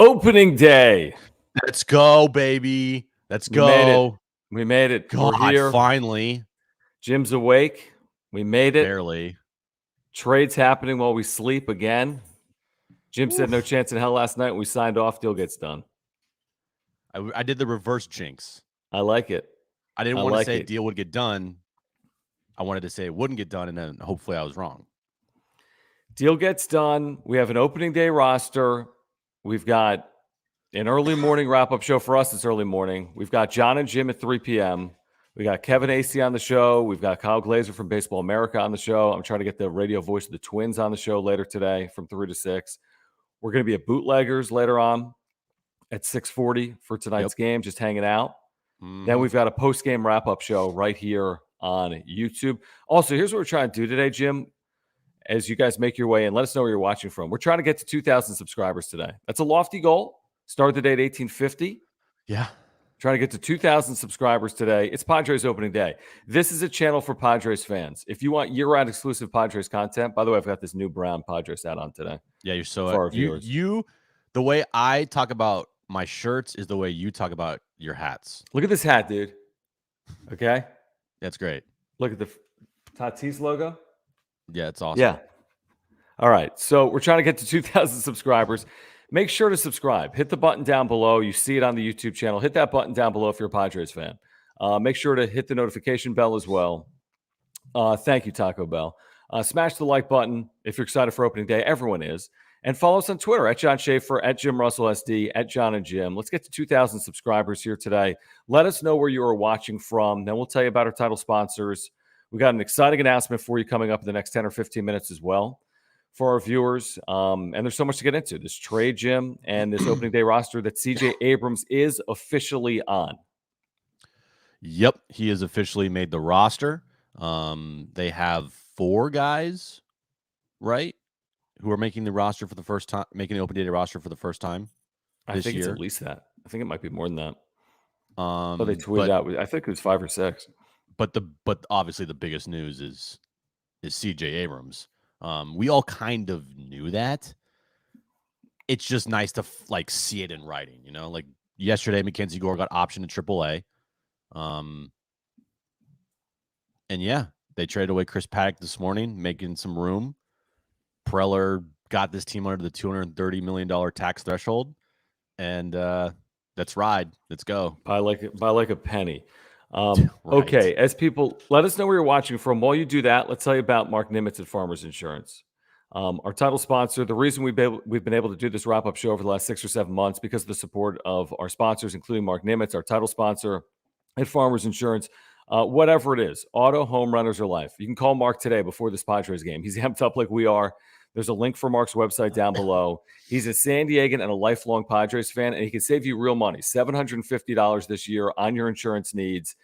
Opening day. Let's go, baby. Let's We made it. go. We made it. God, We're here. finally. Jim's awake. We made it. Barely. Trade's happening while we sleep again. Jim said no chance in hell last night. We signed off. Deal gets done. I did the reverse jinx. I like it. I didn't want to say deal would get done. I wanted to say it wouldn't get done, and then hopefully I was wrong. Deal gets done. We have an opening day roster. We've got an early morning wrap-up show for us. It's early morning. We've got John and Jim at 3 p.m. We got Kevin Acey on the show. We've got Kyle Glazer from Baseball America on the show. I'm trying to get the radio voice of the Twins on the show later today from 3 to 6. We're going to be at Bootleggers later on at 6:40 for tonight's game, just hanging out. Then we've got a post-game wrap-up show right here on YouTube. Also, here's what we're trying to do today, Jim. As you guys make your way in, let us know where you're watching from. We're trying to get to 2,000 subscribers today. That's a lofty goal. Start the day at 1850. Yeah. Trying to get to 2,000 subscribers today. It's Padres opening day. This is a channel for Padres fans. If you want year-round exclusive Padres content, by the way, I've got this new brown Padres hat on today. Yeah, you're so for our viewers. The way I talk about my shirts is the way you talk about your hats. Look at this hat, dude. Okay? That's great. Look at the Tatis logo. Yeah, it's awesome. Yeah. All right. So we're trying to get to 2,000 subscribers. Make sure to subscribe. Hit the button down below. You see it on the YouTube channel. Hit that button down below if you're a Padres fan. Make sure to hit the notification bell as well. Thank you, Taco Bell. Smash the like button if you're excited for opening day. Everyone is. And follow us on Twitter at John Schaefer, at Jim Russell SD, at John and Jim. Let's get to 2,000 subscribers here today. Let us know where you are watching from. Then we'll tell you about our title sponsors. We got an exciting announcement for you coming up in the next 10 or 15 minutes as well for our viewers. And there's so much to get into. This trade, Jim, and this opening day roster that CJ Abrams is officially on. Yep, he has officially made the roster. They have 4 guys, right, who are making the roster for the first time, making the opening day roster for the first time this year. I think it's at least that. I think it might be more than that. They tweeted out. I think it was 5 or 6. But obviously the biggest news is CJ Abrams. We all kind of knew that. It's just nice to see it in writing, you know. Like yesterday, Mackenzie Gore got optioned to AAA. And yeah, they traded away Chris Paddack this morning, making some room. Preller got this team under the $230 million tax threshold, and let's ride. Let's go. Buy like a penny. Right. Okay, as people, let us know where you're watching from. While you do that, let's tell you about Mark Nimitz at Farmers Insurance. Our title sponsor. The reason we've been able to do this wrap-up show over the last 6 or 7 months because of the support of our sponsors, including Mark Nimitz, our title sponsor at Farmers Insurance. Whatever it is, auto, home, renters, or life. You can call Mark today before this Padres game. He's amped up like we are. There's a link for Mark's website down below. He's a San Diegan and a lifelong Padres fan, and he can save you real money, $750 this year on your insurance needs.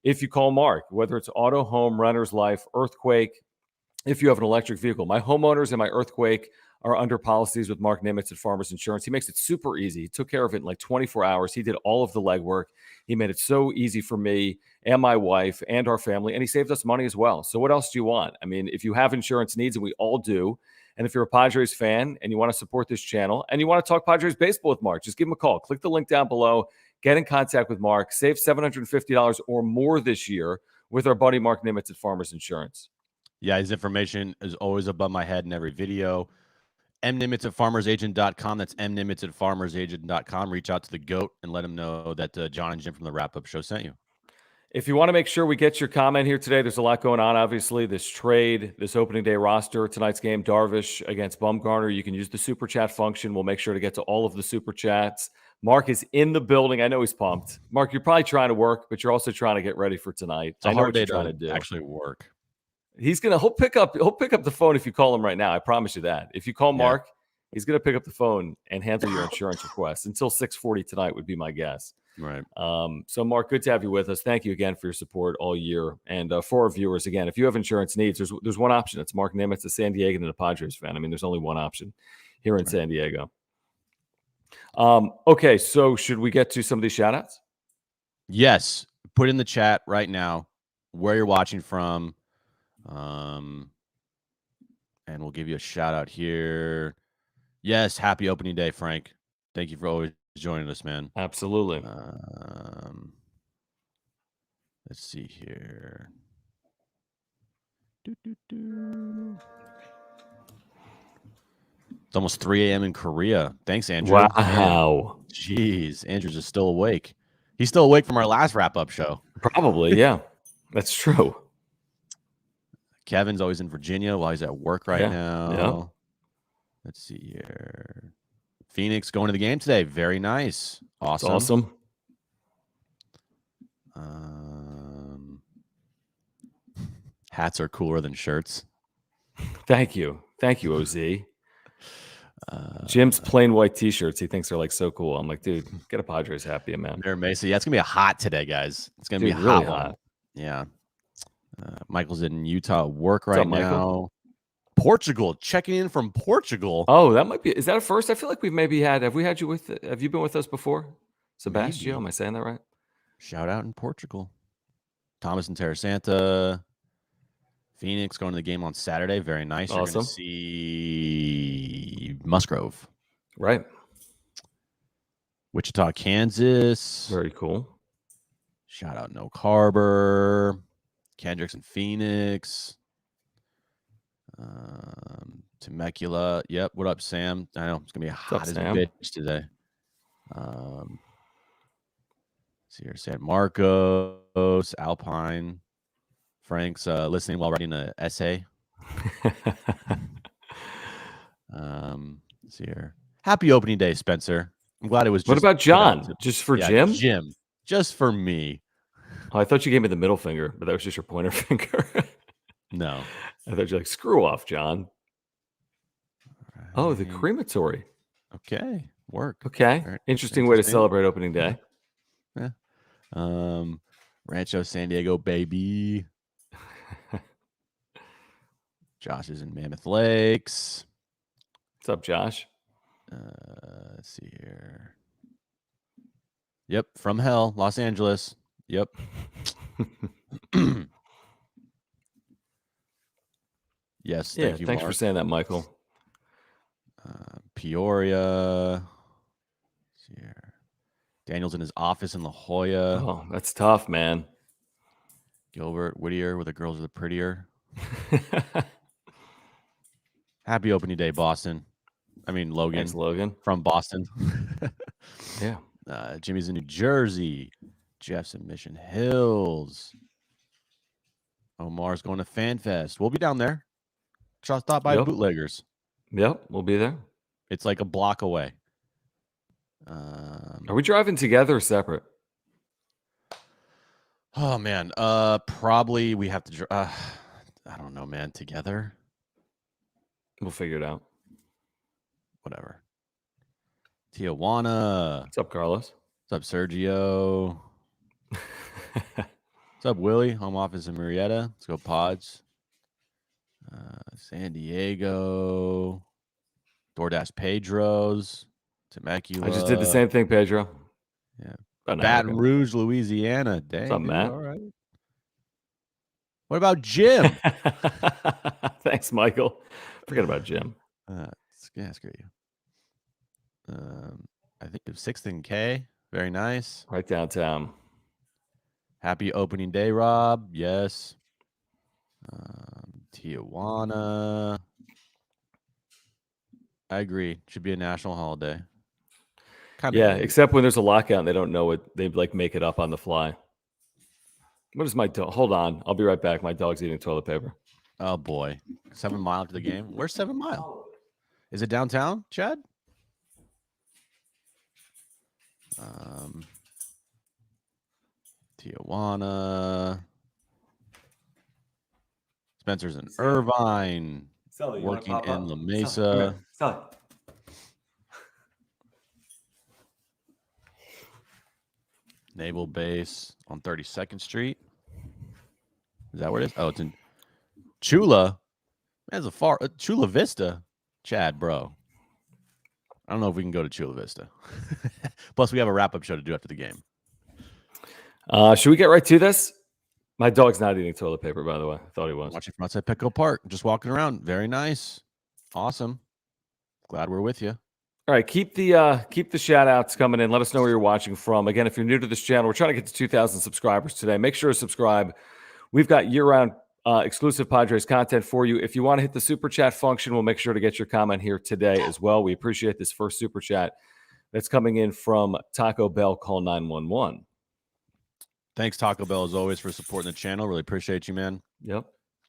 If you call Mark, whether it's auto, home, renters, life, earthquake, if you have an electric vehicle. My homeowners and my earthquake are under policies with Mark Nimitz at Farmers Insurance. He makes it super easy. He took care of it in like 24 hours. He did all of the legwork. He made it so easy for me and my wife and our family, and he saved us money as well. So what else do you want? I mean, if you have insurance needs, and we all do, and if you're a Padres fan and you want to support this channel and you want to talk Padres baseball with Mark, just give him a call. Click the link down below. Get in contact with Mark. Save $750 or more this year with our buddy Mark Nimitz at Farmers Insurance. Yeah, his information is always above my head in every video. mnimitz at farmersagent.com. That's mnimitz at farmersagent.com. Reach out to the GOAT and let him know that John and Jim from the Wrap-Up Show sent you. If you want to make sure we get your comment here today, there's a lot going on, obviously. This trade, this opening day roster, tonight's game, Darvish against Bumgarner. You can use the Super Chat function. We'll make sure to get to all of the Super Chats. Mark is in the building. I know he's pumped. Mark, you're probably trying to work, but you're also trying to get ready for tonight. It's a hard day to actually work. He'll pick up the phone if you call him right now. I promise you that. If you call Mark, he's going to pick up the phone and handle your insurance request until 6:40 tonight would be my guess. Right. So Mark, good to have you with us. Thank you again for your support all year. And for our viewers, again, if you have insurance needs, there's one option. It's Mark Nimitz, a San Diegan and a Padres fan. I mean, there's only one option here in San Diego. Okay, so should we get to some of these shout outs? Yes. Put in the chat right now where you're watching from. And we'll give you a shout out here. Yes, happy opening day, Frank. Thank you for always joining us, man. Absolutely. Let's see here. It's almost 3 a.m. in Korea. Thanks, Andrew. Wow. Man, jeez, Andrew's is still awake. He's still awake from our last wrap-up show. Probably, yeah. That's true. Kevin's always in Virginia while he's at work right now. Yeah. Let's see here. Phoenix going to the game today. Very nice. Awesome. It's awesome. Hats are cooler than shirts. Thank you. Thank you, OZ. Jim's plain white T-shirts. He thinks they're like so cool. I'm like, dude, get a Padres hat, be a man. Mayor Mesa. Yeah, it's gonna be a hot today, guys. It's gonna be a really hot. hot. Yeah. Michael's in Utah at work right up, now. Michael? Portugal, checking in from Portugal. Oh, that might be. Is that a first? I feel like we've maybe had. Have we had you with? Have you been with us before, Sebastian? Maybe. Am I saying that right? Shout out in Portugal. Thomas and Terra Santa. Phoenix going to the game on Saturday. Very nice. You're going to see Musgrove. Right. Wichita, Kansas. Very cool. Shout out No Harbor. Kendricks and Phoenix. Temecula. Yep. What up, Sam? I know it's going to be hot as a bitch today. See here. San Marcos, Alpine. Frank's listening while writing an essay. See here. Happy opening day, Spencer. I'm glad it was. What about John? Just for Jim? Jim. Just for me. Oh, I thought you gave me the middle finger, but that was just your pointer finger. No. I thought you were like, screw off, John. Right. Oh, the crematory. Okay. Work. Okay. Interesting way to celebrate opening day. Yeah. Rancho San Diego, baby. Josh is in Mammoth Lakes. What's up, Josh? Let's see here. Yep, from hell, Los Angeles. Yep. Yes, yeah, thank you, thanks Mark. for saying that, Michael. Peoria. Let's see here. Daniel's in his office in La Jolla. Oh, that's tough, man. Gilbert, Whittier, where the girls are the prettier. Happy opening day, Boston. I mean, Logan. Thanks, Logan. From Boston. Yeah. Jimmy's in New Jersey. Jeff's in Mission Hills. Omar's going to FanFest. We'll be down there. Stop by Bootleggers. Yep, we'll be there. It's like a block away. Are we driving together or separate? Oh, man. Probably we have to I don't know, man. Together? We'll figure it out. Whatever. Tijuana. What's up, Carlos? What's up, Sergio? What's up, Willie? Home office in Murrieta. Let's go, Pods. San Diego. DoorDash Pedro's. Temecula. I just did the same thing, Pedro. Yeah. Baton Rouge, Louisiana. Dang. What's up, Matt? All right. What about Jim? Thanks, Michael. Forget about Jim. Screw you. I think of 6th and K. Very nice. Right downtown. Happy opening day, Rob. Yes. Tijuana. I agree. Should be a national holiday. Yeah, except when there's a lockout and they don't know it. They like make it up on the fly. What is my dog? Hold on. I'll be right back. My dog's eating toilet paper. Oh, boy. 7 Mile to the game. Where's 7 Mile? Is it downtown, Chad? Tijuana. Spencer's in Irvine. Sully, working in La Mesa. Sully. Naval Base on 32nd Street. Is that where it is? Oh, it's in Chula. That's a far Chula Vista. Chad, bro. I don't know if we can go to Chula Vista. Plus, we have a wrap-up show to do after the game. Should we get right to this? My dog's not eating toilet paper, by the way. I thought he was. Watching from outside Petco Park. Just walking around. Very nice. Awesome. Glad we're with you. All right, keep the shout outs coming in. Let us know where you're watching from. Again, if you're new to this channel, we're trying to get to 2,000 subscribers today. Make sure to subscribe. We've got year-round exclusive Padres content for you. If you want to hit the super chat function, we'll make sure to get your comment here today as well. We appreciate this first super chat that's coming in from Taco Bell. Call 911. Thanks, Taco Bell, as always, for supporting the channel. Really appreciate you, man. Yep.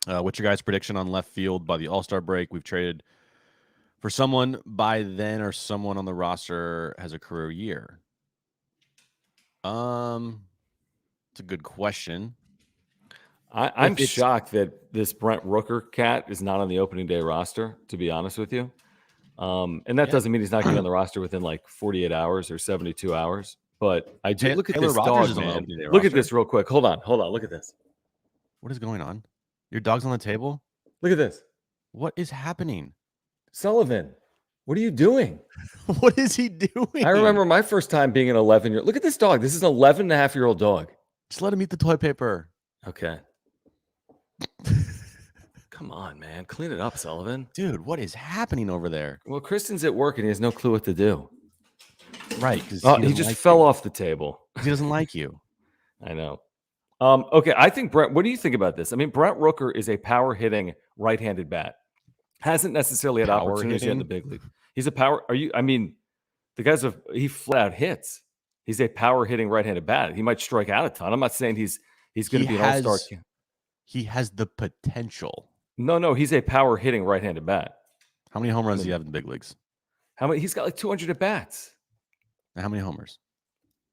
What's your guys' prediction on left field by the All-Star break? We've traded for someone by then, or someone on the roster has a career year. It's a good question. I'm shocked that this Brent Rooker cat is not on the opening day roster, to be honest with you. And that doesn't mean he's not going to be on the roster within like 48 hours or 72 hours. But I do look at Taylor this Rogers dog, is on the man. opening day Look at roster. this real quick. Hold on. Look at this. What is going on? Your dog's on the table? Look at this. What is happening? Sullivan, what are you doing? What is he doing? I remember my first time being an 11-year. Look at this dog. This is an 11-and-a-half-year-old dog. Just let him eat the toilet paper. Okay. Come on, man. Clean it up, Sullivan. Dude, what is happening over there? Well, Kristen's at work and he has no clue what to do. Right. He just fell off the table. He doesn't like you. I know. Okay, I think Brent. What do you think about this? I mean, Brent Rooker is a power hitting right-handed bat. Hasn't necessarily had opportunities yet in the big league. He's a power. The guy's he flat out hits. He's a power hitting right-handed bat. He might strike out a ton. I'm not saying he's going to be an all-star. He has the potential. No, he's a power hitting right-handed bat. How many home runs do you have in the big leagues? How many? He's got like 200 at bats. How many homers?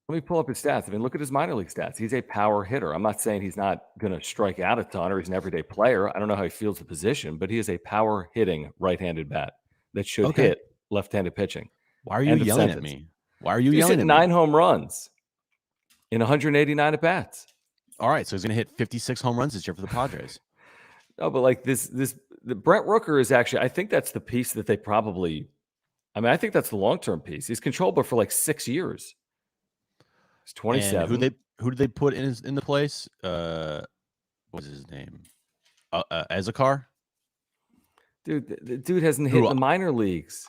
Let me pull up his stats. I mean, look at his minor league stats. He's a power hitter. I'm not saying he's not going to strike out a ton or he's an everyday player. I don't know how he feels the position, but he is a power hitting right-handed bat that should hit left-handed pitching. Why are you yelling at me? Why are you He's yelling hit at 9 me? home runs in 189 at bats. All right, so he's going to hit 56 home runs this year for the Padres. No, but like the Brent Rooker is actually, I think that's the piece that they probably, I think that's the long-term piece. He's controllable for like 6 years. He's 27. And who did they put in the place? What was his name? Ezekar? Dude, the dude hasn't hit the minor leagues.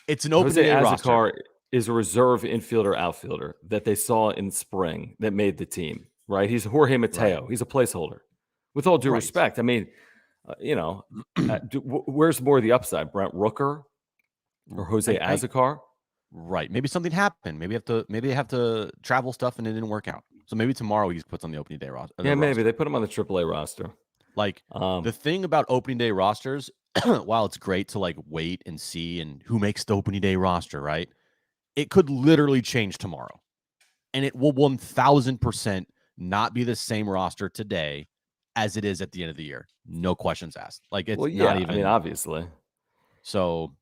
It's an open day roster. Ezekar is a reserve infielder outfielder that they saw in spring that made the team, right? He's Jorge Mateo. Right. He's a placeholder. With all due respect, I mean, where's more of the upside? Brent Rooker or Jose Ezekar? Right. Maybe something happened. Maybe they have to travel stuff and it didn't work out. So maybe tomorrow he puts on the opening day roster. Yeah, maybe they put him on the AAA roster. Like the thing about opening day rosters, while it's great to like wait and see and who makes the opening day roster, right? It could literally change tomorrow. And it will 1000% not be the same roster today as it is at the end of the year. No questions asked. Like it's not even. I mean, obviously. So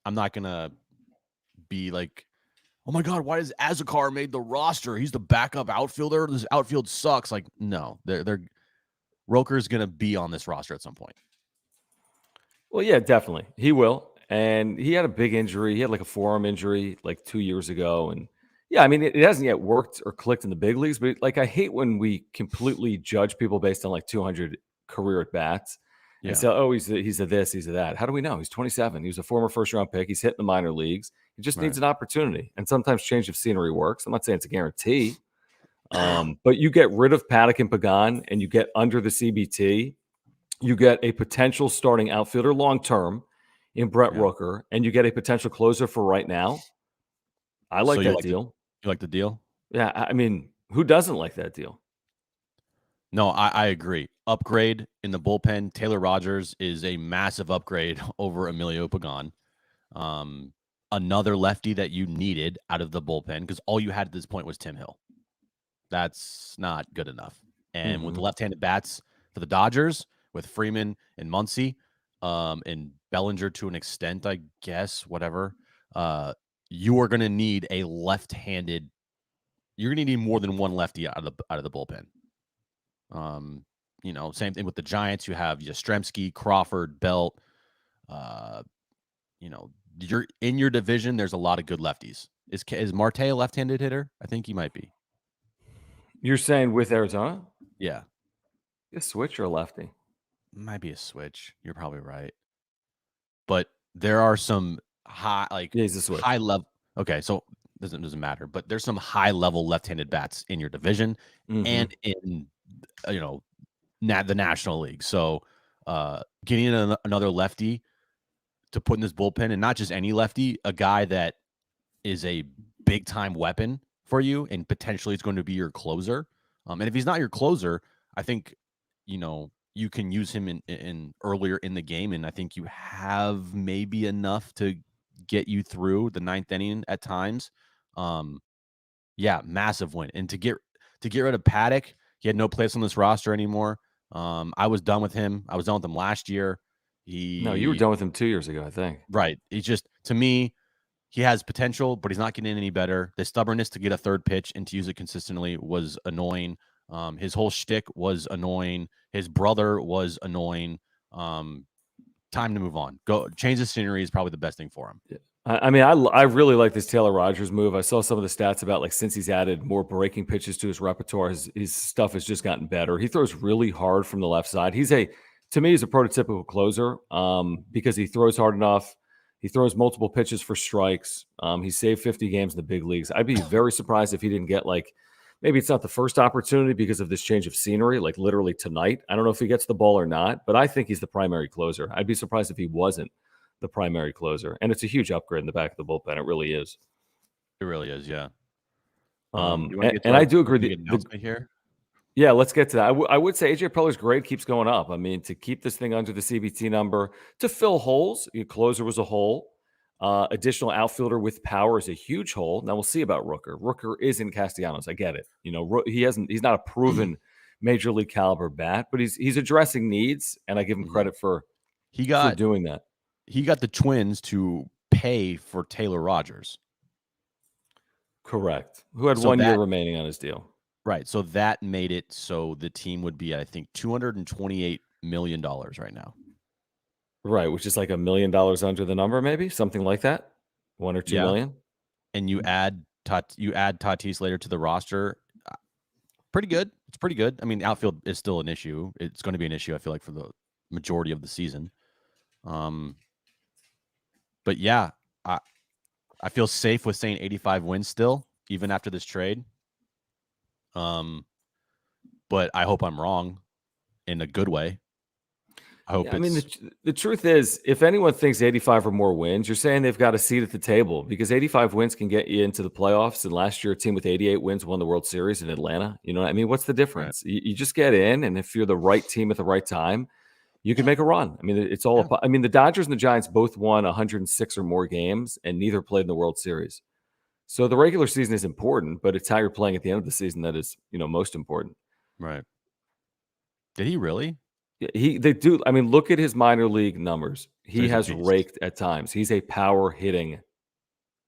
I'm not gonna be like, oh my God, why does Ezekar made the roster? He's the backup outfielder. This outfield sucks. Like, no, Rooker's gonna be on this roster at some point. Well, yeah, definitely. He will. And he had a big injury. He had like a forearm injury like 2 years ago. And yeah, I mean, it hasn't yet worked or clicked in the big leagues, but like I hate when we completely judge people based on like 200 career at bats. Yeah. And so, he's a this, he's a that. How do we know? He's 27. He was a former first-round pick. He's hitting the minor leagues. He just needs an opportunity. And sometimes change of scenery works. I'm not saying it's a guarantee. But you get rid of Paddack and Pagan and you get under the CBT, you get a potential starting outfielder long-term in Brent Rooker, and you get a potential closer for right now. I like that deal. You like the deal? Yeah, I mean, who doesn't like that deal? No, I agree. Upgrade in the bullpen. Taylor Rogers is a massive upgrade over Emilio Pagan. Another lefty that you needed out of the bullpen because all you had at this point was Tim Hill. That's not good enough. And with the left-handed bats for the Dodgers, with Freeman and Muncy, and Bellinger to an extent, I guess, whatever, you are going to need a left-handed. You're going to need more than one lefty out of the bullpen. Same thing with the Giants. You have Yastrzemski, Crawford, Belt. You're in your division. There's a lot of good lefties. Is Marte a left-handed hitter? I think he might be. You're saying with Arizona? Yeah. A switch or a lefty? Might be a switch. You're probably right. But there are some high Yeah, he's a switch. high level. Okay, so doesn't matter, but there's some high level left-handed bats in your division and in you know the National League. So getting another lefty to put in this bullpen, and not just any lefty, a guy that is a big time weapon for you and potentially is going to be your closer. And if he's not your closer, I think you can use him in earlier in the game, and I think you have maybe enough to get you through the ninth inning at times. Yeah, massive win, and to get rid of Paddack, he had no place on this roster anymore. I was done with him. I was done with him last year. No, you were done with him 2 years ago, I think. Right. He's just, to me, he has potential, but he's not getting any better. The stubbornness to get a third pitch and to use it consistently was annoying. His whole shtick was annoying. His brother was annoying. Time to move on. Go change the scenery is probably the best thing for him. Yeah. I mean, I really like this Taylor Rogers move. I saw some of the stats about like since he's added more breaking pitches to his repertoire, his stuff has just gotten better. He throws really hard from the left side. To me, he's a prototypical closer because he throws hard enough. He throws multiple pitches for strikes. He saved 50 games in the big leagues. I'd be very surprised if he didn't get maybe it's not the first opportunity because of this change of scenery, like literally tonight. I don't know if he gets the ball or not, but I think he's the primary closer. I'd be surprised if he wasn't the primary closer. And it's a huge upgrade in the back of the bullpen. It really is. It really is, yeah. And I do agree. The announcement here. Yeah, let's get to that. I would say AJ Preller's grade keeps going up. I mean, to keep this thing under the CBT number, to fill holes, your closer was a hole. Additional outfielder with power is a huge hole. Now we'll see about Rooker. Rooker isn't Castellanos. I get it. He's not a proven major league caliber bat, but he's addressing needs, and I give him credit for doing that. He got the Twins to pay for Taylor Rogers. Correct. Who had 1 year remaining on his deal. Right. So that made it so the team would be, I think, $228 million right now. Right, which is like $1 million under the number, maybe something like that, 1 or 2 million. And you add Tatis later to the roster. Pretty good. It's pretty good. I mean, outfield is still an issue. It's going to be an issue, I feel like, for the majority of the season. But yeah, I feel safe with saying 85 wins still, even after this trade. But I hope I'm wrong in a good way. I mean, the truth is, if anyone thinks 85 or more wins, you're saying they've got a seat at the table because 85 wins can get you into the playoffs. And last year, a team with 88 wins won the World Series in Atlanta. You know what I mean? What's the difference? Right. You just get in, and if you're the right team at the right time, you can make a run. I mean, it's all. I mean, the Dodgers and the Giants both won 106 or more games, and neither played in the World Series. So the regular season is important, but it's how you're playing at the end of the season that is, most important. Right. Did he really? Yeah, they do. I mean, look at his minor league numbers. He has raked at times. He's a power hitting,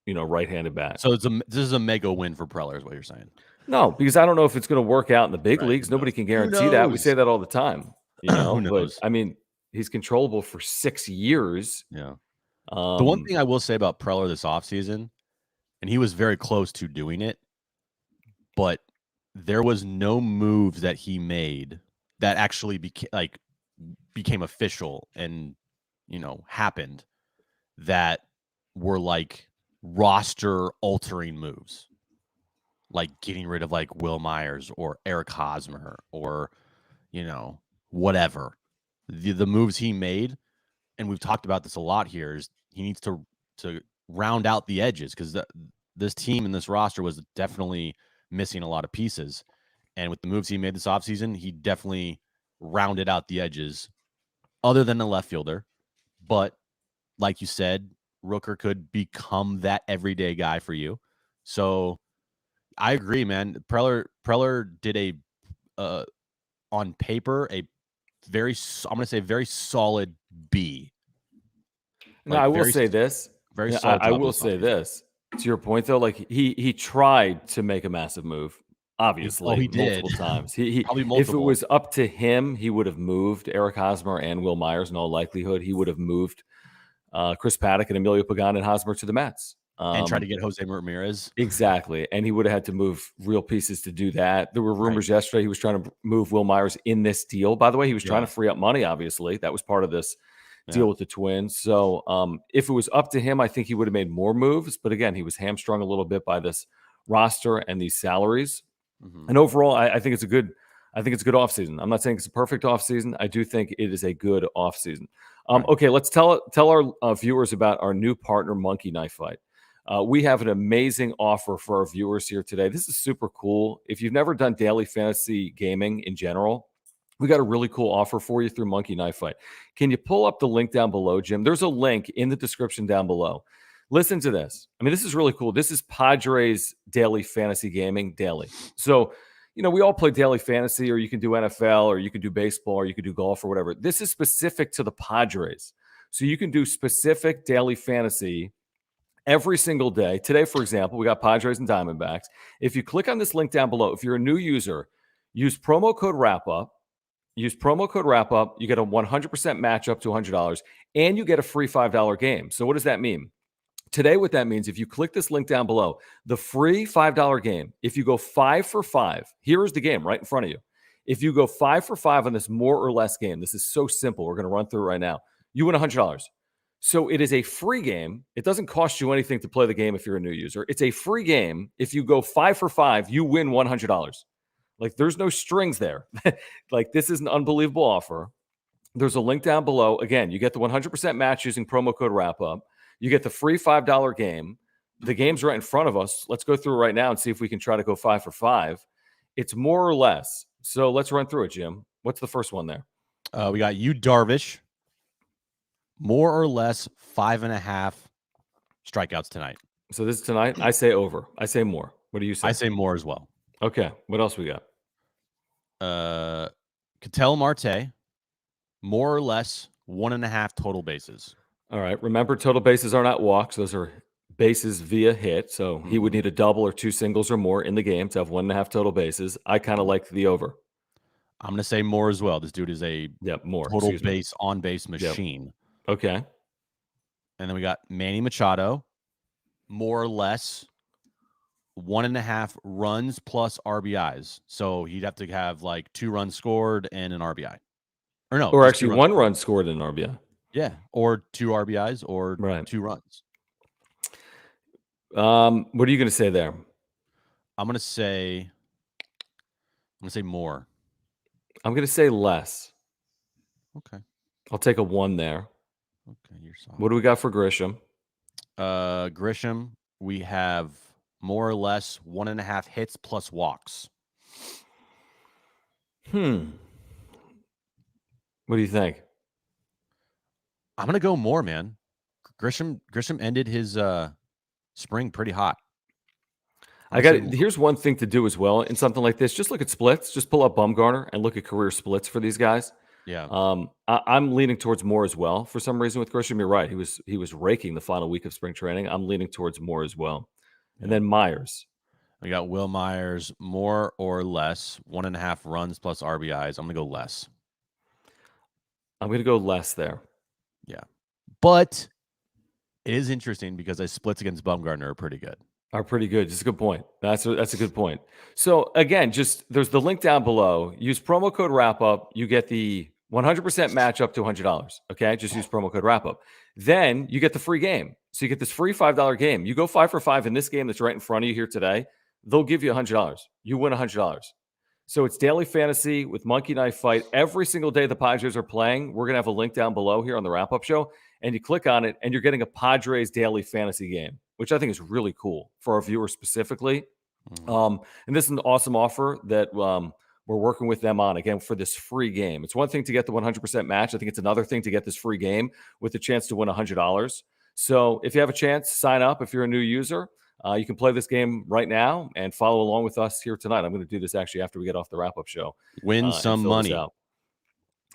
right-handed bat. So this is a mega win for Preller, is what you're saying? No, because I don't know if it's going to work out in the big leagues. Nobody can guarantee that. We say that all the time. Who knows? But I mean, he's controllable for 6 years. Yeah. The one thing I will say about Preller this offseason, and he was very close to doing it, but there was no moves that he made that actually became official and happened that were like roster altering moves, like getting rid of like Will Myers or Eric Hosmer or whatever. The moves he made, and we've talked about this a lot here, is he needs to round out the edges because this team and this roster was definitely missing a lot of pieces. And with the moves he made this offseason, he definitely rounded out the edges other than the left fielder. But like you said, Rooker could become that everyday guy for you. So I agree, man. Preller did on paper, I'm going to say very solid B. No, I will say this. Very solid. I will say this. To your point, though, like he tried to make a massive move. Obviously, he did multiple times. He multiple. If it was up to him, he would have moved Eric Hosmer and Will Myers. In all likelihood, he would have moved Chris Paddack and Emilio Pagan and Hosmer to the Mets and try to get Jose Ramirez. Exactly, and he would have had to move real pieces to do that. There were rumors yesterday he was trying to move Will Myers in this deal. By the way, he was trying to free up money. Obviously, that was part of this deal with the Twins. So if it was up to him, I think he would have made more moves. But again, he was hamstrung a little bit by this roster and these salaries. Mm-hmm. And overall, I think it's a good offseason. I'm not saying it's a perfect offseason. I do think it is a good offseason. Right. Okay, let's tell our viewers about our new partner, Monkey Knife Fight. We have an amazing offer for our viewers here today. This is super cool. If you've never done daily fantasy gaming in general, we got a really cool offer for you through Monkey Knife Fight. Can you pull up the link down below, Jim? There's a link in the description down below. Listen to this. I mean, this is really cool. This is Padres daily fantasy gaming daily. So, we all play daily fantasy, or you can do NFL, or you can do baseball, or you can do golf, or whatever. This is specific to the Padres. So you can do specific daily fantasy every single day. Today, for example, we got Padres and Diamondbacks. If you click on this link down below, if you're a new user, use promo code WRAPUP. Use promo code WRAPUP. You get a 100% match up to $100, and you get a free $5 game. So what does that mean? Today, what that means, if you click this link down below, the free $5 game, if you go 5 for 5, here is the game right in front of you. If you go 5 for 5 on this more or less game, this is so simple. We're going to run through it right now. You win $100. So it is a free game. It doesn't cost you anything to play the game if you're a new user. It's a free game. If you go 5 for 5, you win $100. Like, there's no strings there. Like, this is an unbelievable offer. There's a link down below. Again, you get the 100% match using promo code WRAPUP. You get the free $5 game. The game's right in front of us. Let's go through it right now and see if we can try to go 5 for 5. It's more or less. So let's run through it, Jim. What's the first one there? We got Yu Darvish. More or less 5.5 strikeouts tonight. So this is tonight. I say over. I say more. What do you say? I say more as well. Okay. What else we got? Ketel Marte. More or less 1.5 total bases. All right. Remember, total bases are not walks. Those are bases via hit. So he would need a double or 2 singles or more in the game to have 1.5 total bases. I kind of like the over. I'm going to say more as well. This dude is a more total base on base machine. Yep. Okay. And then we got Manny Machado. More or less 1.5 runs plus RBIs. So he'd have to have like 2 runs scored and an RBI. Or actually 1 run scored and an RBI. Yeah, or 2 RBIs or 2 runs. What are you going to say there? I'm going to say more. I'm going to say less. Okay. I'll take a 1 there. Okay, you're solid. What do we got for Grisham? Grisham, we have more or less 1.5 hits plus walks. What do you think? I'm going to go more, man. Grisham ended his spring pretty hot. Here's one thing to do as well in something like this. Just look at splits. Just pull up Bumgarner and look at career splits for these guys. Yeah. I'm leaning towards more as well. For some reason with Grisham, you're right. He was raking the final week of spring training. I'm leaning towards more as well. And then Myers. We got Will Myers, more or less 1.5 runs plus RBIs. I'm going to go less. I'm going to go less there. Yeah. But it is interesting because his splits against Bumgarner are pretty good. Just a good point. That's a good point. So again, there's the link down below. Use promo code WRAPUP. You get the 100% match up to $100. Okay, just use promo code WRAPUP. Then you get the free game. So you get this free $5 game. You go 5 for 5 in this game that's right in front of you here today. They'll give you $100. You win $100. So it's daily fantasy with Monkey Knife Fight. Every single day the Padres are playing, we're going to have a link down below here on the wrap-up show. And you click on it, and you're getting a Padres daily fantasy game, which I think is really cool for our viewers specifically. And this is an awesome offer that we're working with them on, again, for this free game. It's one thing to get the 100% match. I think it's another thing to get this free game with the chance to win $100. So if you have a chance, sign up if you're a new user. You can play this game right now and follow along with us here tonight. I'm going to do this actually after we get off the wrap-up show. Win some money.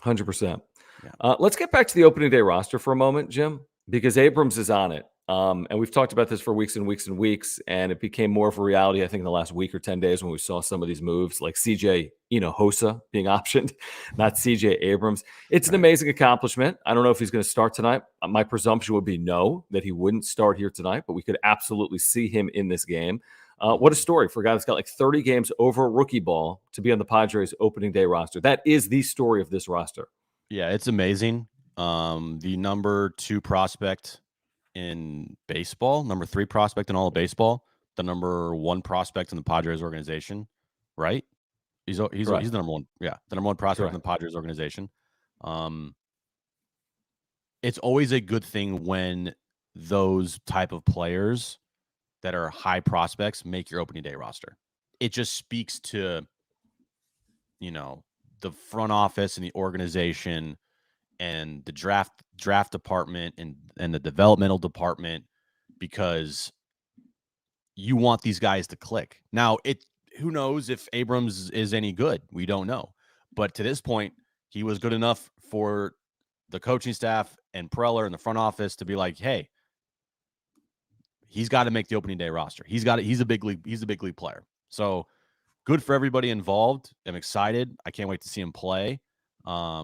100%. Yeah. Let's get back to the opening day roster for a moment, Jim, because Abrams is on it. And we've talked about this for weeks and weeks and weeks, and it became more of a reality, I think, in the last week or 10 days when we saw some of these moves, like CJ Hosa being optioned, not CJ Abrams. It's an amazing accomplishment. I don't know if he's going to start tonight. My presumption would be no, that he wouldn't start here tonight, but we could absolutely see him in this game. What a story for a guy that's got like 30 games over rookie ball to be on the Padres opening day roster. That is the story of this roster. Yeah, it's amazing. The number 2 prospect in baseball, number 3 prospect in all of baseball, the number 1 prospect in the Padres organization, right? He's the Correct. number 1. Yeah, the number 1 prospect in Correct. the Padres organization. It's always a good thing when those type of players that are high prospects make your opening day roster. It just speaks to, the front office and the organization and the draft department and the developmental department, because you want these guys to click. Now, who knows if Abrams is any good? We don't know. But to this point, he was good enough for the coaching staff and Preller and the front office to be like, hey, he's got to make the opening day roster. He's a big league player. So good for everybody involved. I'm excited. I can't wait to see him play. I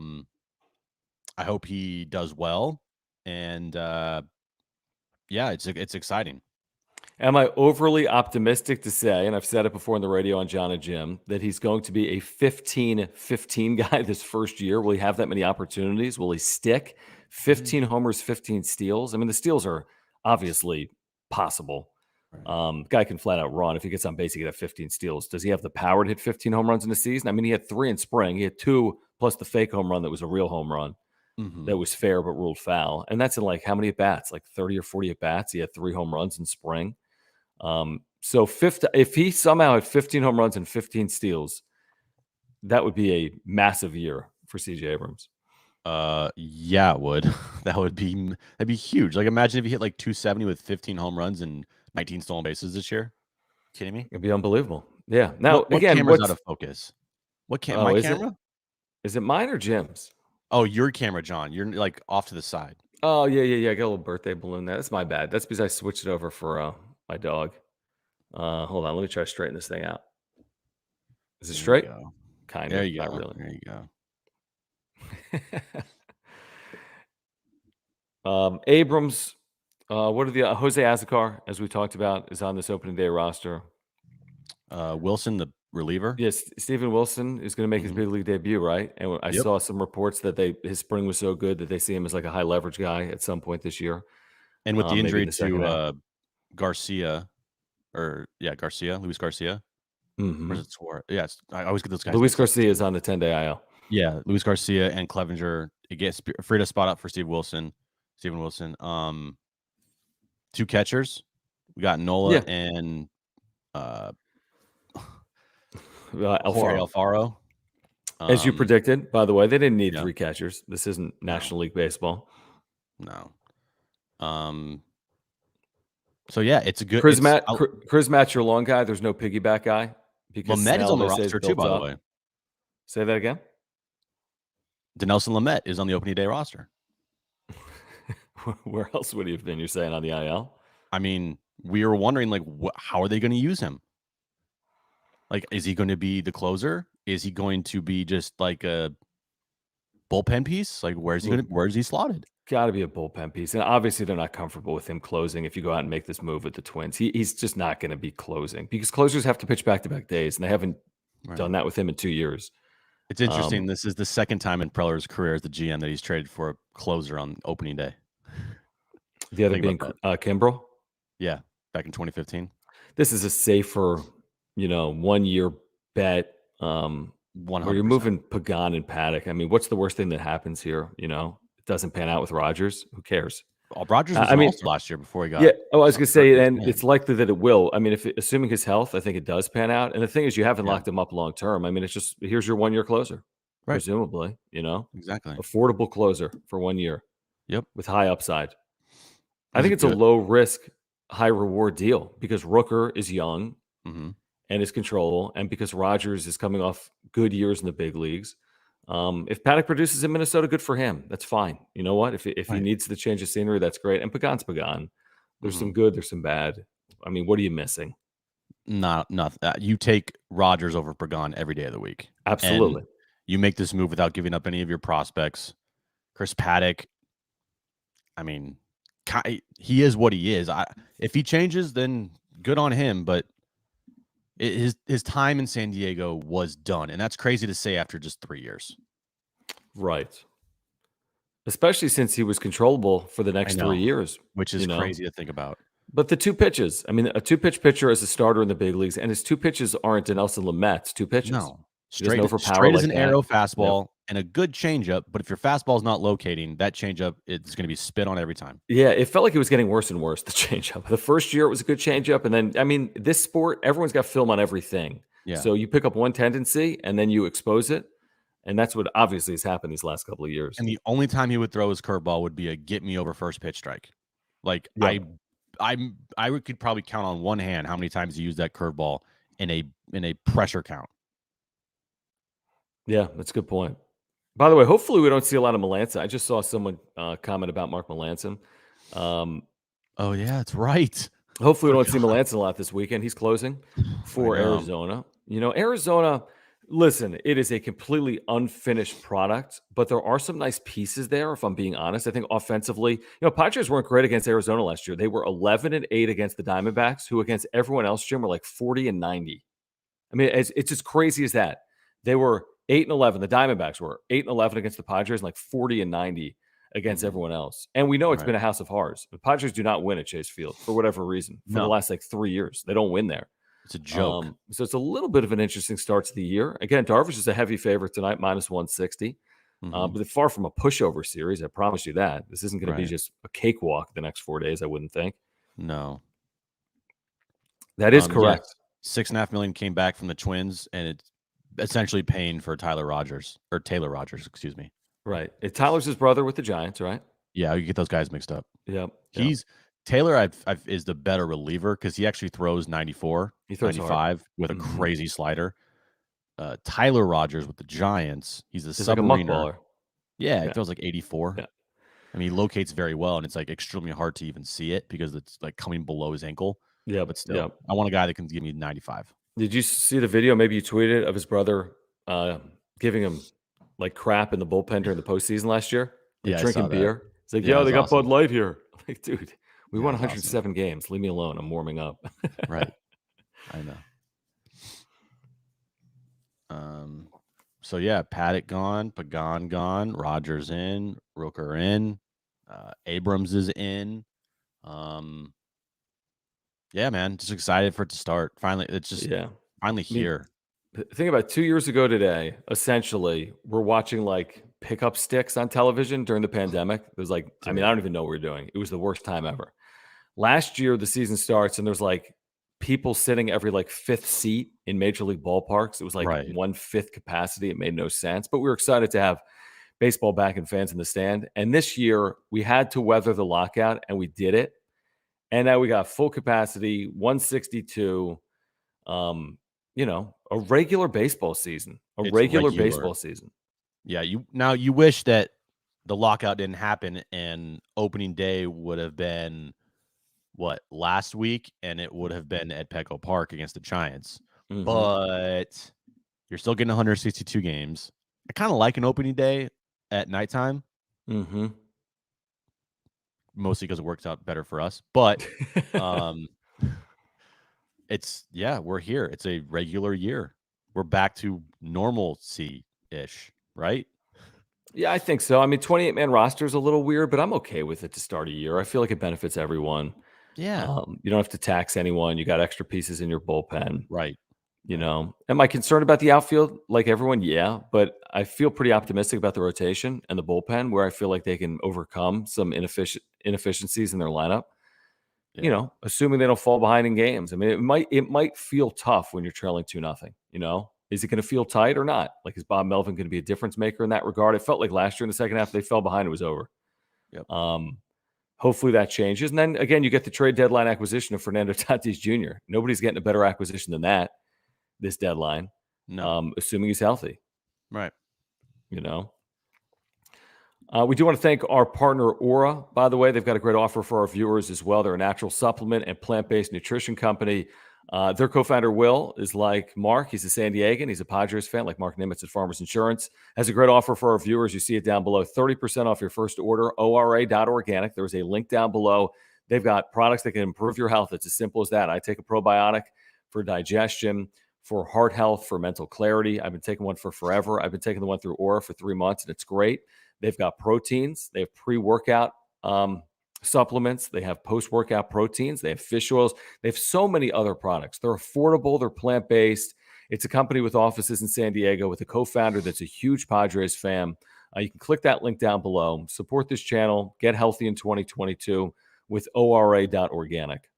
hope he does well. And yeah, it's exciting. Am I overly optimistic to say, and I've said it before on the radio on John and Jim, that he's going to be a 15-15 guy this first year? Will he have that many opportunities? Will he stick? 15 homers, 15 steals. I mean, the steals are obviously possible. Guy can flat out run. If he gets on base, he can have 15 steals. Does he have the power to hit 15 home runs in a season? I mean, he had 3 in spring. He had 2 plus the fake home run that was a real home run. That was fair but ruled foul. And that's in like how many at-bats? Like 30 or 40 at-bats. He had 3 home runs in spring. So if he somehow had 15 home runs and 15 steals, that would be a massive year for CJ Abrams. Yeah, it would. That'd be huge. Like, imagine if he hit like 270 with 15 home runs and 19 stolen bases this year. Kidding me? It'd be unbelievable. Yeah. Now, what again, camera's out of focus? My is camera? Is it mine or Jim's? Oh, your camera, John. You're like off to the side. Oh, yeah. I got a little birthday balloon there. That's my bad. That's because I switched it over for my dog. Hold on. Let me try to straighten this thing out. Is it straight? Kind of. There you go. Not really. There you go. Abrams, what are the Jose Azocar, as we talked about, is on this opening day roster. Wilson, the reliever. Yes, Steven Wilson is going to make his big league debut, right? And I saw some reports that his spring was so good that they see him as like a high leverage guy at some point this year. And with the injury to Garcia, Luis Garcia. Or is it Suarez? Yeah, I always get those guys. Luis Garcia is on the 10-day IL. Yeah, Luis Garcia and Clevenger. It gets freed a spot up for Steven Wilson. 2 catchers. We got Nola and Alfaro. As you predicted, by the way, they didn't need 3 catchers. This isn't National League Baseball. No. So yeah, it's a good Chris Matt's your long guy. There's no piggyback guy because Lamet is on the roster too, by the way. Say that again. Dinelson Lamet is on the opening day roster. Where else would he have been? You're saying on the IL? I mean, we were wondering like, how are they going to use him? Like, is he going to be the closer? Is he going to be just like a bullpen piece? Like, where is he slotted? Got to be a bullpen piece. And obviously they're not comfortable with him closing if you go out and make this move with the Twins. He's just not going to be closing because closers have to pitch back-to-back days, and they haven't done that with him in 2 years. It's interesting. This is the second time in Preller's career as the GM that he's traded for a closer on opening day. The other being Kimbrel? Yeah, back in 2015. This is a safer, 1-year bet. 100%. Where you're moving Pagan and Paddack. I mean, what's the worst thing that happens here? It doesn't pan out with Rogers. Who cares? Rogers was last year before he got. Yeah. Oh, I was going to say, and it's likely that it will. I mean, assuming his health, I think it does pan out. And the thing is, you haven't locked him up long term. I mean, it's just here's your 1-year closer, presumably. Exactly. Affordable closer for 1 year. Yep. With high upside. I think it's a low risk, high reward deal because Rooker is young and is controllable, and because Rogers is coming off good years in the big leagues. If Paddack produces in Minnesota, good for him. That's fine. You know what? If he needs the change of scenery, that's great. And Pagan's Pagan. There's some good, there's some bad. I mean, what are you missing? Nothing. You take Rogers over Pagan every day of the week. Absolutely. And you make this move without giving up any of your prospects. Chris Paddack, I mean, he is what he is. If he changes, then good on him. But his time in San Diego was done, and that's crazy to say after just 3 years. Right. especially since he was controllable for the I next 3 know, years, which is you know? crazy to think about. But the 2 pitches, I mean, a 2-pitch pitcher as a starter in the big leagues, and his 2 pitches aren't Nelson Lamet's 2 pitches. No. He doesn't overpower Straight as like an that. arrow Yep. fastball and a good changeup, but if your fastball's not locating, that changeup, it's gonna be spit on every time. Yeah, it felt like it was getting worse and worse, the changeup. The first year, it was a good changeup, and then, I mean, this sport, everyone's got film on everything. Yeah. So you pick up one tendency, and then you expose it, and that's what obviously has happened these last couple of years. And the only time he would throw his curveball would be a get me over first pitch strike. Like Yep. could probably count on one hand how many times he used that curveball in a pressure count. Yeah, that's a good point. By the way, hopefully we don't see a lot of Melancon. I just saw someone comment about Mark Melancon. Oh yeah, that's right. Hopefully we don't see Forgot. Melancon a lot this weekend. He's closing I for know. Arizona. Arizona, listen, it is a completely unfinished product, but there are some nice pieces there, if I'm being honest. I think offensively, Padres weren't great against Arizona last year. They were 11-8 against the Diamondbacks, who against everyone else, Jim, were like 40-90. I mean, it's as crazy as that. They were 8-11. The Diamondbacks were 8-11 against the Padres, and like 40-90 against everyone else. And we know it's Right. been a house of horrors. The Padres do not win at Chase Field for whatever reason for the No. last like 3 years. They don't win there. It's a joke. So it's a little bit of an interesting start to the year. Again, Darvish is a heavy favorite tonight, -160. But they're far from a pushover series. I promise you that. This isn't going to be Right. just a cakewalk the next 4 days, I wouldn't think. No. That is Yes, correct. $6.5 million came back from the Twins, and it's essentially paying for Taylor Rogers, excuse me. Right. Tyler's his brother with the Giants, right? Yeah, you get those guys mixed up. Yep. Taylor is the better reliever because he actually throws 94, He throws hard. 95 with a Mhm. crazy slider. Tyler Rogers with the Giants, he's a He's like a submariner. muckballer. Yeah, he Yeah. throws like 84. Yeah. I mean, he locates very well, and it's like extremely hard to even see it because it's like coming below his ankle. Yep. But still, Yep. I want a guy that can give me 95. Did you see the video? Maybe you tweeted of his brother giving him like crap in the bullpen during the postseason last year, like Yeah, I drinking saw that. beer. It's like, Yeah, it yeah, was they got awesome. Bud Light here. I'm like, dude, we Yeah, won it was awesome. 107 games. Leave me alone. I'm warming up. Right. I know. So yeah, Paddack gone, Pagan gone, Rogers in, Rooker in, Abrams is in. Yeah, man, just excited for it to start. Finally, it's just finally here. Think about 2 years ago today, essentially, we're watching like pickup sticks on television during the pandemic. There's like, I mean, I don't even know what we're doing. It was the worst time ever. Last year, the season starts and there's like people sitting every like fifth seat in major league ballparks. It was like Right. 1/5 capacity. It made no sense, but we were excited to have baseball back and fans in the stand. And this year, we had to weather the lockout and we did it. And now we got full capacity, 162. A regular baseball season. It's Regular regular. baseball season. Yeah, you wish that the lockout didn't happen and opening day would have been last week, and it would have been at Petco Park against the Giants. Mhm. But you're still getting 162 games. I kind of like an opening day at nighttime, Mhm. mostly because it works out better for us. But we're here. It's a regular year. We're back to normalcy-ish, right? Yeah, I think so. I mean, 28-man roster is a little weird, but I'm okay with it to start a year. I feel like it benefits everyone. Yeah. You don't have to tax anyone. You got extra pieces in your bullpen. Right. Am I concerned about the outfield like everyone? Yeah, but I feel pretty optimistic about the rotation and the bullpen where I feel like they can overcome some inefficiencies in their lineup. Yeah. Assuming they don't fall behind in games. I mean, it might feel tough when you're trailing 2-0, Is it going to feel tight or not? Like, is Bob Melvin going to be a difference maker in that regard? It felt like last year in the second half, they fell behind. It was over. Yep. Hopefully that changes. And then, again, you get the trade deadline acquisition of Fernando Tatis Jr. Nobody's getting a better acquisition than that this deadline, No. assuming he's healthy. Right. We do want to thank our partner, Aura, by the way. They've got a great offer for our viewers as well. They're a natural supplement and plant-based nutrition company. Their co-founder, Will, is like Mark. He's a San Diegan. He's a Padres fan, like Mark Nimitz at Farmers Insurance. Has a great offer for our viewers. You see it down below. 30% off your first order, ora.organic. There is a link down below. They've got products that can improve your health. It's as simple as that. I take a probiotic for digestion, for heart health, for mental clarity. I've been taking one for forever. I've been taking the one through Aura for 3 months, and it's great. They've got proteins. They have pre-workout supplements. They have post-workout proteins. They have fish oils. They have so many other products. They're affordable. They're plant-based. It's a company with offices in San Diego with a co-founder that's a huge Padres fan. You can click that link down below. Support this channel. Get healthy in 2022 with ora.organic.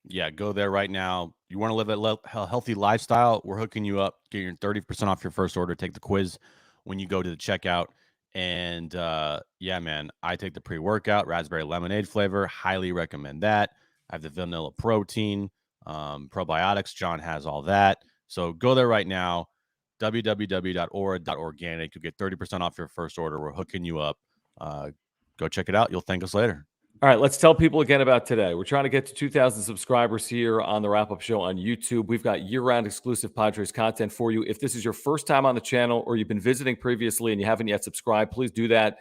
Yeah, go there right now. You want to live a healthy lifestyle? We're hooking you up. Get your 30% off your first order. Take the quiz when you go to the checkout. And yeah, man, I take the pre-workout raspberry lemonade flavor. Highly recommend that. I have the vanilla protein, probiotics. John has all that. So go there right now. www.aura.organic. You'll get 30% off your first order. We're hooking you up. Go check it out. You'll thank us later. All right, let's tell people again about today. We're trying to get to 2,000 subscribers here on the Wrap Up Show on YouTube. We've got year-round exclusive Padres content for you. If this is your first time on the channel or you've been visiting previously and you haven't yet subscribed, please do that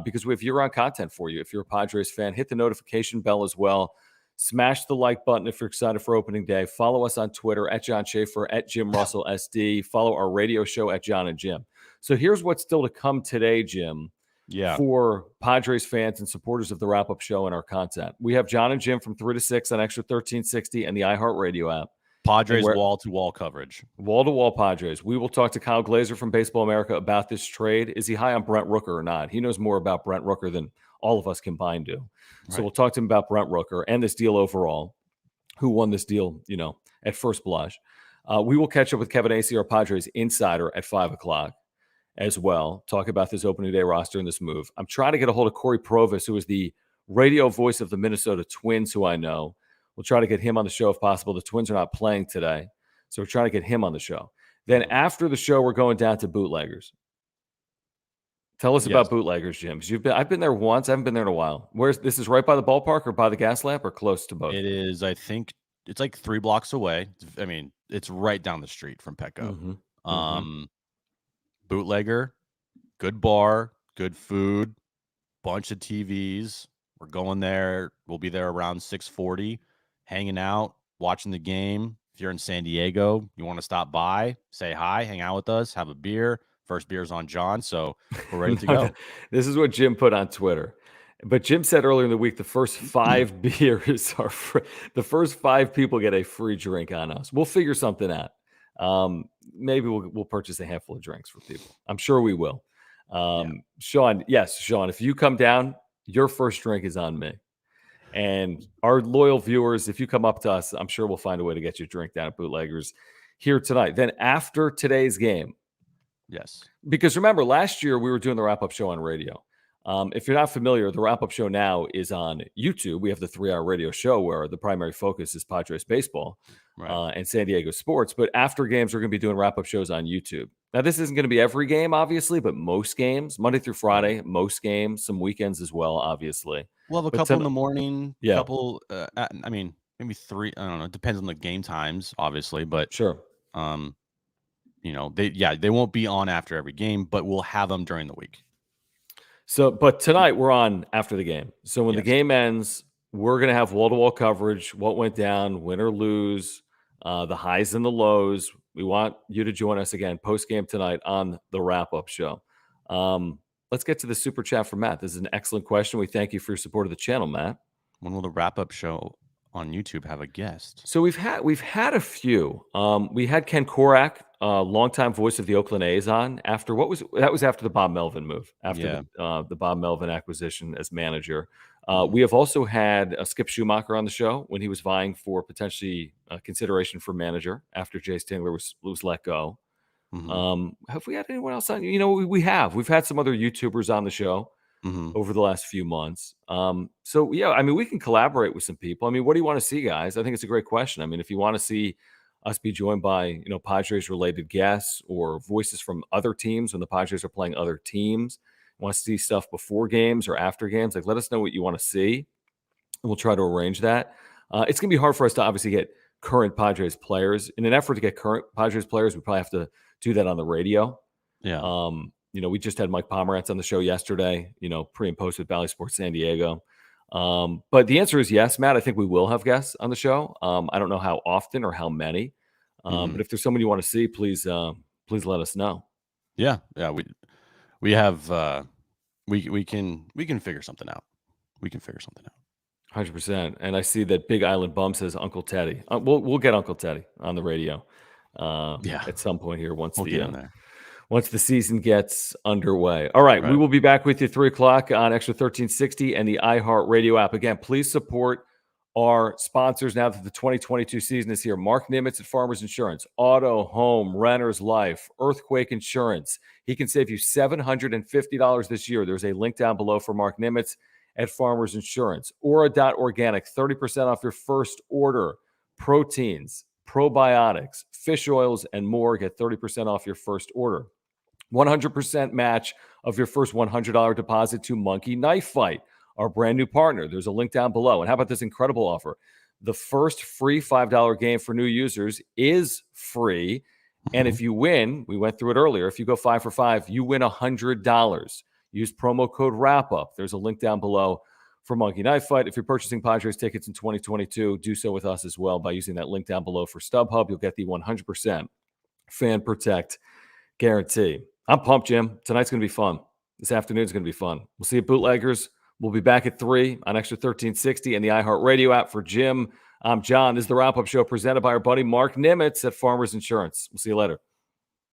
because we have year-round content for you. If you're a Padres fan, hit the notification bell as well. Smash the like button if you're excited for opening day. Follow us on Twitter at John Schaefer, at Jim Russell SD. Follow our radio show at John and Jim. So here's what's still to come today, Jim. Yeah. For Padres fans and supporters of the Wrap-Up Show and our content. We have John and Jim from 3 to 6 on Extra 1360 and the iHeartRadio app. Padres wall-to-wall coverage. Wall-to-wall Padres. We will talk to Kyle Glazer from Baseball America about this trade. Is he high on Brent Rooker or not? He knows more about Brent Rooker than all of us combined do. So Right. we'll talk to him about Brent Rooker and this deal overall, who won this deal, at first blush. We will catch up with Kevin Acee, our Padres insider, at 5 o'clock. As well, talk about this opening day roster and this move. I'm trying to get a hold of Corey Provis, who is the radio voice of the Minnesota Twins, who I know. We'll try to get him on the show if possible. The Twins are not playing today, so we're trying to get him on the show. Then after the show, we're going down to Bootleggers. Tell us about Bootleggers, Jim. I've been there once. I haven't been there in a while. This is right by the ballpark or by the gas lamp or close to both? It is, I think, it's like 3 blocks away. I mean, it's right down the street from Petco. Bootlegger, good bar, good food, bunch of TVs. We're going there. We'll be there around 6:40, hanging out, watching the game. If you're in San Diego, you want to stop by, say hi, hang out with us, have a beer. First beer's on John, so we're ready to go. This is what Jim put on Twitter. But Jim said earlier in the week, the first 5 beers are free. The first 5 people get a free drink on us. We'll figure something out. Maybe we'll purchase a handful of drinks for people. I'm sure we will. Sean, if you come down, your first drink is on me. And our loyal viewers, if you come up to us, I'm sure we'll find a way to get you a drink down at Bootleggers here tonight. Then after today's game. Yes. Because remember, last year we were doing the Wrap-Up Show on radio. If you're not familiar, the Wrap-Up Show now is on YouTube. We have the 3-hour radio show where the primary focus is Padres baseball and San Diego sports. But after games, we're going to be doing Wrap-Up shows on YouTube. Now, this isn't going to be every game, obviously, but most games, Monday through Friday, most games, some weekends as well, obviously. We'll have a couple in the morning, couple, maybe 3. I don't know. It depends on the game times, obviously. But sure. They won't be on after every game, but we'll have them during the week. So, but tonight we're on after the game. So when the game ends, we're going to have wall-to-wall coverage, what went down, win or lose, the highs and the lows. We want you to join us again post-game tonight on the Wrap-Up Show. Let's get to the super chat from Matt. This is an excellent question. We thank you for your support of the channel, Matt. When will the Wrap-Up Show on YouTube have a guest? So we've had a few. We had Ken Korak, longtime voice of the Oakland A's, on after that was after the Bob Melvin move, after the Bob Melvin acquisition as manager. We have also had Skip Schumacher on the show when he was vying for potentially consideration for manager after Jace Tingler was let go. Have we had anyone else on? We have. We've had some other YouTubers on the show over the last few months. We can collaborate with some people. What do you want to see, guys? I think it's a great question. If you want to see us be joined by, Padres related guests or voices from other teams when the Padres are playing other teams, want to see stuff before games or after games, let us know what you want to see, and we'll try to arrange that. It's going to be hard for us to obviously get current Padres players. In an effort to get current Padres players, we probably have to do that on the radio. Yeah. We just had Mike Pomerantz on the show yesterday, pre and post with Bally Sports San Diego. But the answer is yes, Matt. I think we will have guests on the show. I don't know how often or how many. But if there's someone you want to see, please let us know. Yeah. We have we can figure something out. We can figure something out. 100%. And I see that Big Island Bum says Uncle Teddy. We'll get Uncle Teddy on the radio. At some point here once We'll get in there. Once the season gets underway. All right, we will be back with you 3 o'clock on Extra 1360 and the iHeart Radio app. Again, please support our sponsors now that the 2022 season is here. Mark Nimitz at Farmers Insurance, auto, home, renter's life, earthquake insurance. He can save you $750 this year. There's a link down below for Mark Nimitz at Farmers Insurance. Aura.organic, 30% off your first order. Proteins, probiotics, fish oils, and more. Get 30% off your first order. 100% match of your first $100 deposit to Monkey Knife Fight, our brand new partner. There's a link down below. And how about this incredible offer? The first free $5 game for new users is free. And if you win, we went through it earlier, if you go 5 for 5, you win $100. Use promo code WRAPUP. There's a link down below for Monkey Knife Fight. If you're purchasing Padres tickets in 2022, do so with us as well by using that link down below for StubHub. You'll get the 100% Fan Protect guarantee. I'm pumped, Jim. Tonight's going to be fun. This afternoon's going to be fun. We'll see you Bootleggers. We'll be back at 3 on Extra 1360 and the iHeart Radio app. For Jim, I'm John. This is the Wrap-Up Show presented by our buddy Mark Nimitz at Farmers Insurance. We'll see you later.